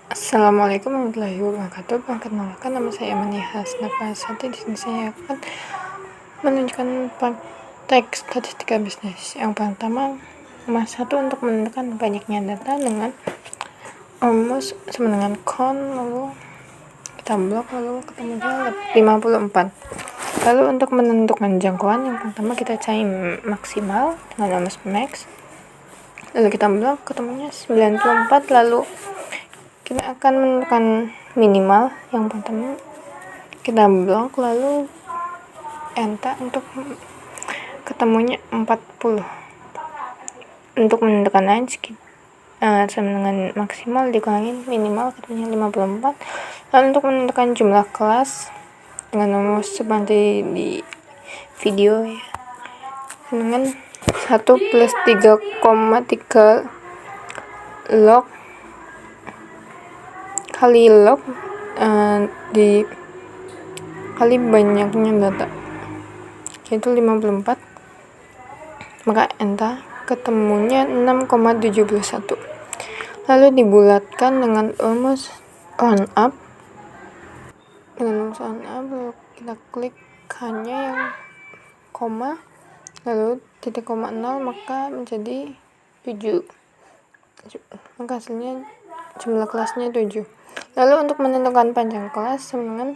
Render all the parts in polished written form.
Assalamualaikum warahmatullahi wabarakatuh. Perkenalkan, nama saya Amani Hasna Fasati. Di sini saya akan menunjukkan praktek statistika bisnis. Yang pertama, nomor 1 untuk menentukan banyaknya data dengan rumus sama dengan count, lalu kita blok, lalu ketemunya 54. Lalu untuk menentukan jangkauan, yang pertama kita cari maksimal dengan rumus max, lalu kita blok, ketemunya 94. Lalu kita akan menentukan minimal, yang pertama kita blok, lalu enter, untuk ketemunya 40. Untuk menentukan range, sama dengan maksimal dikurangin minimal, ketemunya 54. Lalu untuk menentukan jumlah kelas dengan nomor seperti di video ya, dengan 1 plus 3,3 log kali log di kali banyaknya data, yaitu 54, maka enter, ketemunya 6,71. Lalu dibulatkan dengan rumus round up, lalu kita klik hanya yang koma, lalu titik koma 0, maka menjadi 7, maka hasilnya jumlah kelasnya 7. Lalu untuk menentukan panjang kelas, sama dengan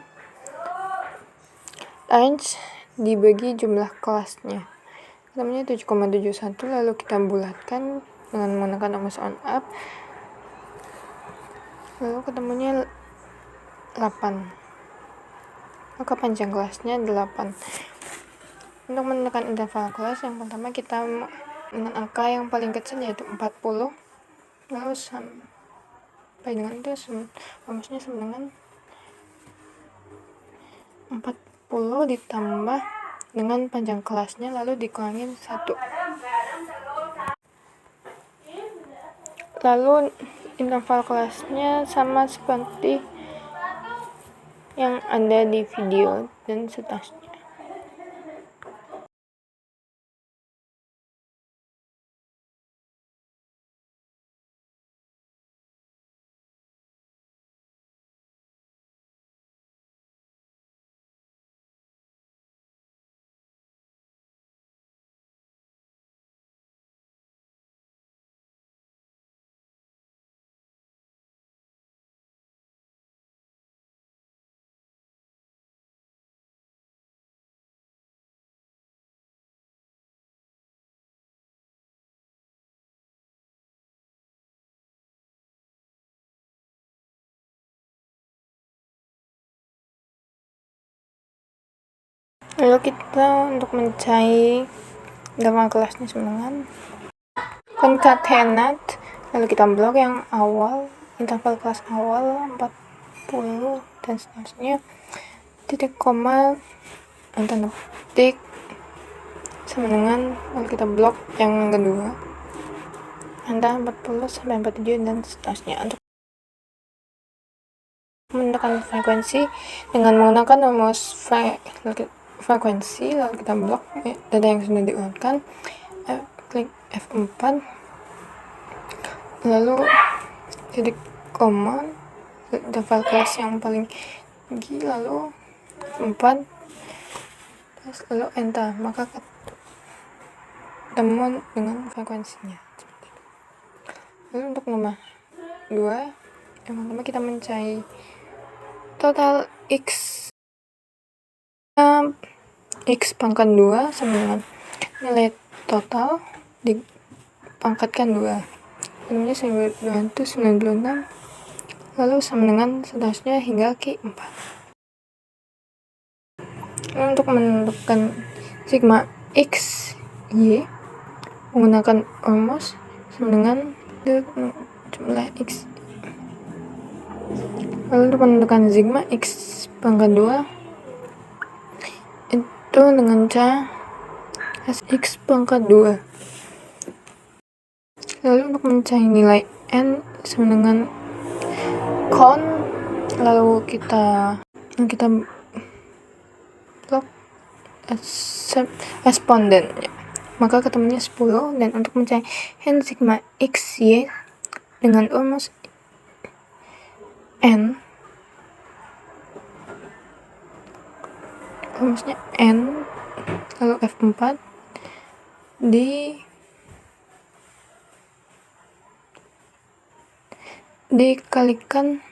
range dibagi jumlah kelasnya, ketemunya 7,71. lalu kita bulatkan dengan menggunakan rumus round up, lalu ketemunya 8, maka panjang kelasnya 8. Untuk menentukan interval kelas, yang pertama kita dengan angka yang paling kecil yaitu 40, lalu sampai dengan itu rumusnya sama dengan 40 ditambah dengan panjang kelasnya, lalu dikurangin 1. Lalu interval kelasnya sama seperti yang ada di video dan seterusnya. Lalu kita untuk mencari gambar kelasnya sama dengan concatenate, lalu kita blok yang awal, interval kelas awal 40 dan seterusnya, titik koma, tanda petik sama dengan, lalu kita blok yang kedua antara 40 sampai 47 dan seterusnya. Untuk menentukan frekuensi dengan menggunakan rumus frekuensi, lalu kita blok data yang sudah diurutkan, klik F4, lalu titik koma, interval kelas yang paling tinggi, lalu F4, lalu enter, maka ketemu dengan frekuensinya. Lalu untuk nomor 2, yang pertama kita mencari total x pangkat 2 sama dengan nilai total dipangkatkan 2, namanya 1296, lalu sama dengan seterusnya hingga Q4. Lalu untuk menentukan sigma x y menggunakan rumus sama dengan jumlah x. Lalu untuk menentukan sigma x pangkat 2 itu dengan cara x pangkat 2. Lalu untuk mencari nilai n sama dengan count, lalu kita blok responden, maka ketemunya 10. Dan untuk mencari n sigma x y dengan rumus N, rumusnya N lalu F4 dikalikan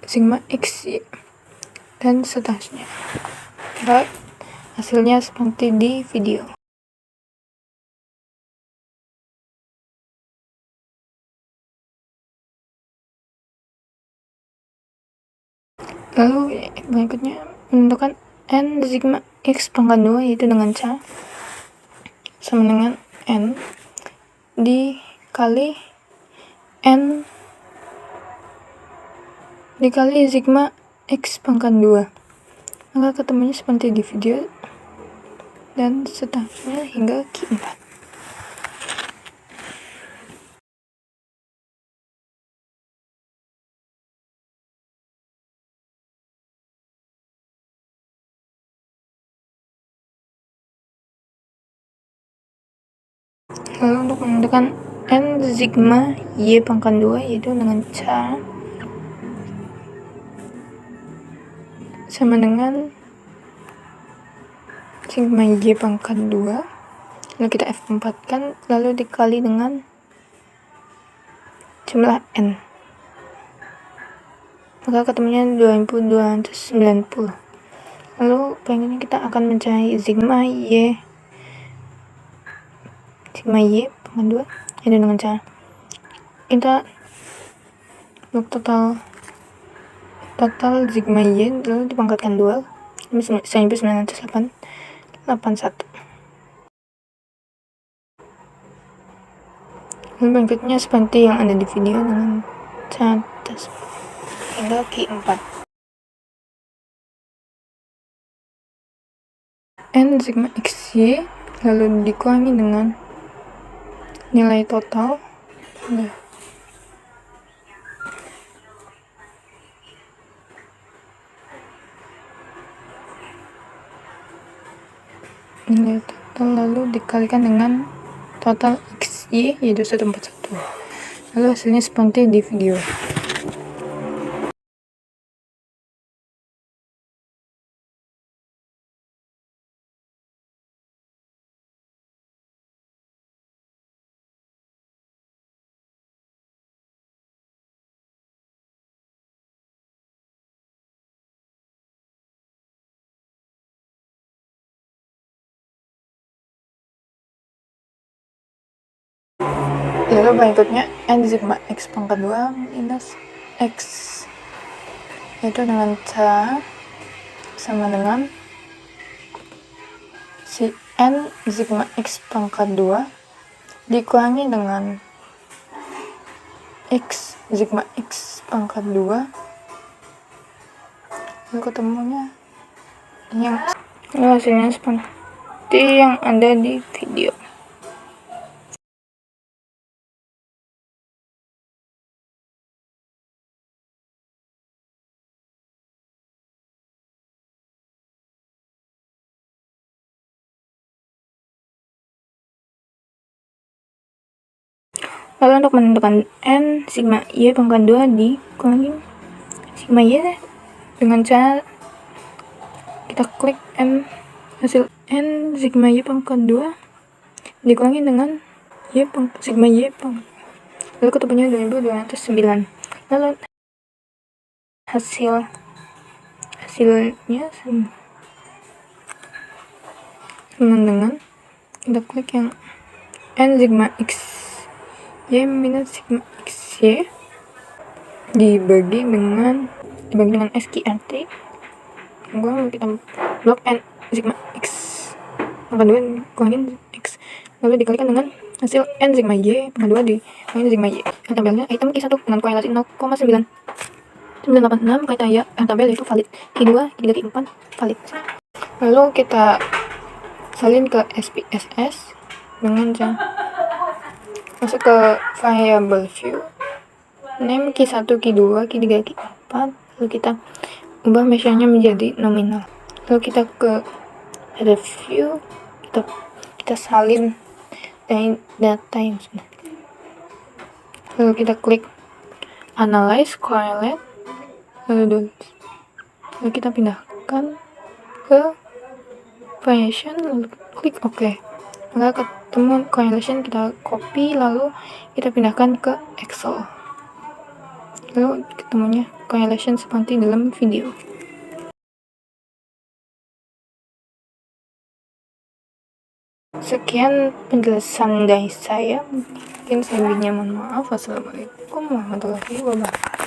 sigma X, Y, dan seterusnya. Baik, hasilnya seperti di video. Lalu berikutnya menentukan N sigma X pangkat 2 yaitu dengan C sama dengan N dikali N dikali sigma X pangkat 2, maka ketemunya seperti di video dan seterusnya hingga Q4. Lalu untuk menentukan N sigma Y pangkat 2 yaitu dengan C sama dengan sigma Y pangkat 2, lalu kita F4 kan, lalu dikali dengan jumlah N, maka ketemunya 2290. Lalu berikutnya kita akan mencari sigma Y pangkat 2 yaitu dengan cara kita untuk total sigma Y lalu dipangkatkan 2 sampai 981. Lalu berikutnya seperti yang ada di video dengan cara hingga Q4. N sigma XY lalu dikurangi dengan nilai total lalu dikalikan dengan total XY yaitu 141. Lalu hasilnya seperti di video. Lalu berikutnya N sigma X pangkat 2 minus X yaitu dengan C sama dengan si N sigma X pangkat 2 dikurangi dengan X sigma X pangkat 2, lalu ketemunya yang hasilnya seperti yang ada di video. Lalu untuk menentukan N sigma Y pangkat 2 dikurangi sigma Y dengan cara kita klik N, hasil N sigma Y pangkat 2 dikurangi dengan sigma Y pangkat, lalu ketemunya 2209. Lalu hasilnya sama dengan kita klik yang N sigma X Y minus sigma X Y dibagi dengan SQRT, kita blok N sigma X pangkat 2 kurangin X, lalu dikalikan dengan hasil N sigma Y pangkat 2 dikurangi sigma Y. Tabelnya item Q1 dengan korelasi 0,986 kata ya, tabel itu valid. Q2, Q3, Q4 valid. Lalu kita salin ke SPSS dengan cara masuk ke variable view, name Q1, Q2, Q3, Q4, lalu kita ubah measure-nya menjadi nominal. Lalu kita ke review, kita salin dari data yang sudah, lalu kita klik analyze, correlate, lalu kita pindahkan ke variation, lalu klik OK. Maka ketemu correlation, kita copy lalu kita pindahkan ke Excel. Lalu ketemunya correlation seperti dalam video. Sekian penjelasan dari saya. Mungkin saya lebihnya mohon maaf. Wassalamualaikum warahmatullahi wabarakatuh.